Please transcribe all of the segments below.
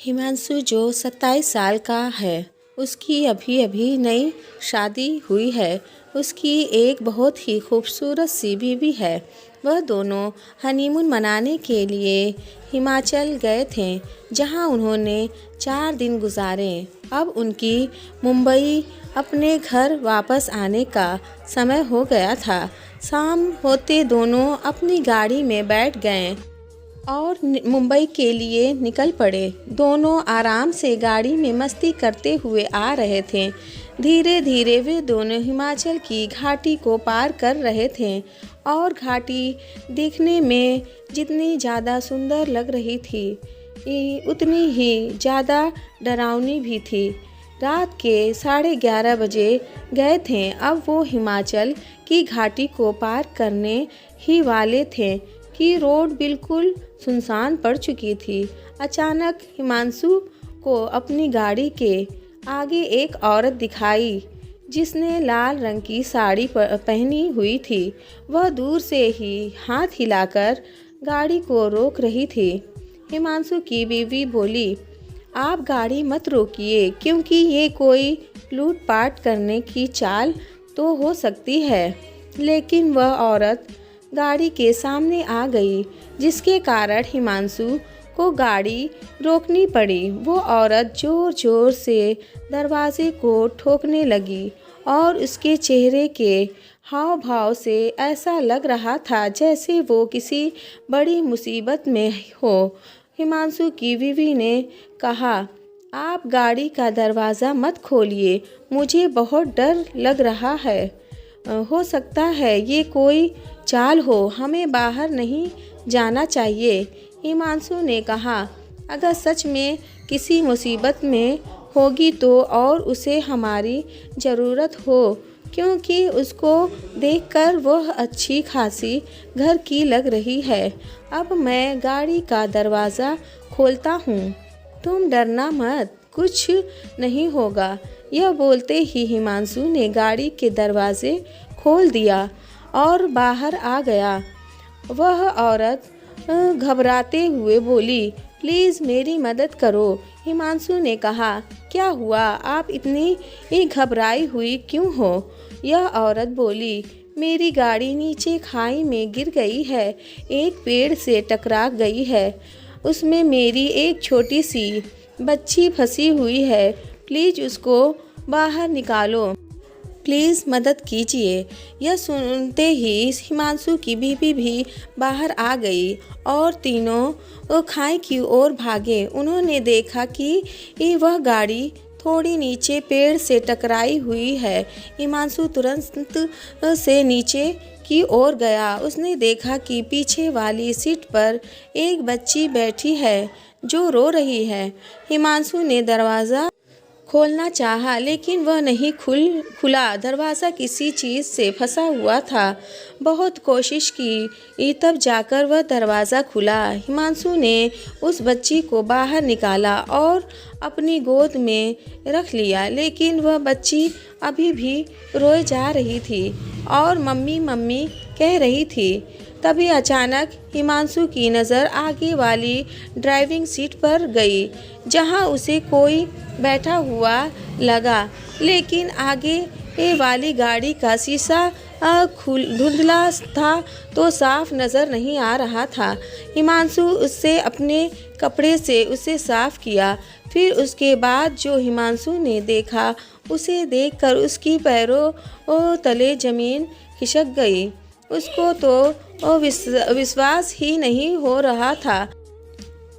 हिमांशु जो 27 साल का है, उसकी अभी अभी नई शादी हुई है। उसकी एक बहुत ही खूबसूरत सी बीवी है। वह दोनों हनीमून मनाने के लिए हिमाचल गए थे, जहां उन्होंने 4 दिन गुजारे। अब उनकी मुंबई अपने घर वापस आने का समय हो गया था। शाम होते दोनों अपनी गाड़ी में बैठ गए और मुंबई के लिए निकल पड़े। दोनों आराम से गाड़ी में मस्ती करते हुए आ रहे थे। धीरे धीरे वे दोनों हिमाचल की घाटी को पार कर रहे थे और घाटी देखने में जितनी ज़्यादा सुंदर लग रही थी, उतनी ही ज़्यादा डरावनी भी थी। रात के 11:30 बजे गए थे। अब वो हिमाचल की घाटी को पार करने ही वाले थे कि रोड बिल्कुल सुनसान पड़ चुकी थी। अचानक हिमांशु को अपनी गाड़ी के आगे एक औरत दिखाई, जिसने लाल रंग की साड़ी पहनी हुई थी। वह दूर से ही हाथ हिलाकर गाड़ी को रोक रही थी। हिमांशु की बीवी बोली, आप गाड़ी मत रोकिए, क्योंकि ये कोई लूटपाट करने की चाल तो हो सकती है। लेकिन वह औरत गाड़ी के सामने आ गई, जिसके कारण हिमांशु को गाड़ी रोकनी पड़ी। वो औरत जोर जोर से दरवाजे को ठोकने लगी और उसके चेहरे के हाव भाव से ऐसा लग रहा था जैसे वो किसी बड़ी मुसीबत में हो। हिमांशु की बीवी ने कहा, आप गाड़ी का दरवाज़ा मत खोलिए, मुझे बहुत डर लग रहा है। हो सकता है ये कोई चाल हो, हमें बाहर नहीं जाना चाहिए। हिमांशु ने कहा, अगर सच में किसी मुसीबत में होगी तो और उसे हमारी ज़रूरत हो, क्योंकि उसको देखकर वह अच्छी खासी घर की लग रही है। अब मैं गाड़ी का दरवाज़ा खोलता हूँ, तुम डरना मत, कुछ नहीं होगा। यह बोलते ही हिमांशु ने गाड़ी के दरवाजे खोल दिया और बाहर आ गया। वह औरत घबराते हुए बोली, प्लीज़ मेरी मदद करो। हिमांशु ने कहा, क्या हुआ, आप इतनी घबराई हुई क्यों हो? यह औरत बोली, मेरी गाड़ी नीचे खाई में गिर गई है, एक पेड़ से टकरा गई है, उसमें मेरी एक छोटी सी बच्ची फंसी हुई है, प्लीज़ उसको बाहर निकालो, प्लीज़ मदद कीजिए। यह सुनते ही हिमांशु की बीवी भी बाहर आ गई और तीनों खाई की ओर भागे। उन्होंने देखा कि वह गाड़ी थोड़ी नीचे पेड़ से टकराई हुई है। हिमांशु तुरंत से नीचे की ओर गया। उसने देखा कि पीछे वाली सीट पर एक बच्ची बैठी है जो रो रही है। हिमांशु ने दरवाज़ा खोलना चाहा, लेकिन वह नहीं खुला। दरवाज़ा किसी चीज़ से फंसा हुआ था। बहुत कोशिश की तब जाकर वह दरवाज़ा खुला। हिमांशु ने उस बच्ची को बाहर निकाला और अपनी गोद में रख लिया, लेकिन वह बच्ची अभी भी रोए जा रही थी और मम्मी मम्मी कह रही थी। तभी अचानक हिमांशु की नज़र आगे वाली ड्राइविंग सीट पर गई, जहां उसे कोई बैठा हुआ लगा, लेकिन आगे वाली गाड़ी का शीशा धुंधला था तो साफ नज़र नहीं आ रहा था। हिमांशु उससे अपने कपड़े से उसे साफ किया। फिर उसके बाद जो हिमांशु ने देखा, उसे देखकर उसकी पैरों तले ज़मीन खिसक गई। उसको तो विश्वास ही नहीं हो रहा था।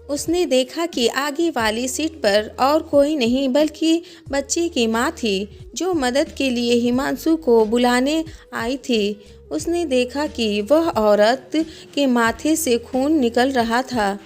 उसने देखा कि आगे वाली सीट पर और कोई नहीं बल्कि बच्ची की माँ थी, जो मदद के लिए हिमांशु को बुलाने आई थी। उसने देखा कि वह औरत के माथे से खून निकल रहा था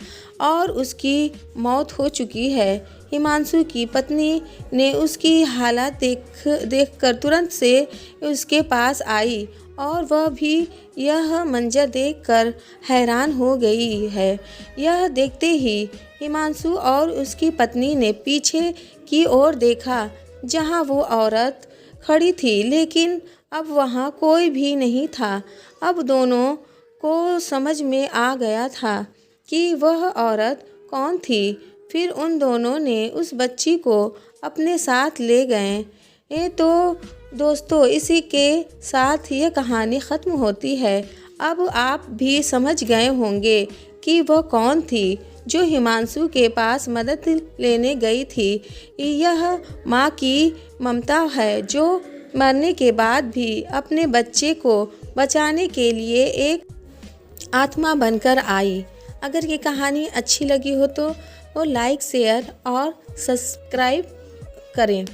और उसकी मौत हो चुकी है। हिमांशु की पत्नी ने उसकी हालत देखकर तुरंत से उसके पास आई और वह भी यह मंजर देखकर हैरान हो गई है। यह देखते ही हिमांशु और उसकी पत्नी ने पीछे की ओर देखा, जहां वो औरत खड़ी थी, लेकिन अब वहां कोई भी नहीं था। अब दोनों को समझ में आ गया था कि वह औरत कौन थी। फिर उन दोनों ने उस बच्ची को अपने साथ ले गए। तो दोस्तों, इसी के साथ ये कहानी ख़त्म होती है। अब आप भी समझ गए होंगे कि वह कौन थी जो हिमांशु के पास मदद लेने गई थी। यह माँ की ममता है जो मरने के बाद भी अपने बच्चे को बचाने के लिए एक आत्मा बनकर आई। अगर ये कहानी अच्छी लगी हो तो लाइक, शेयर और सब्सक्राइब करें।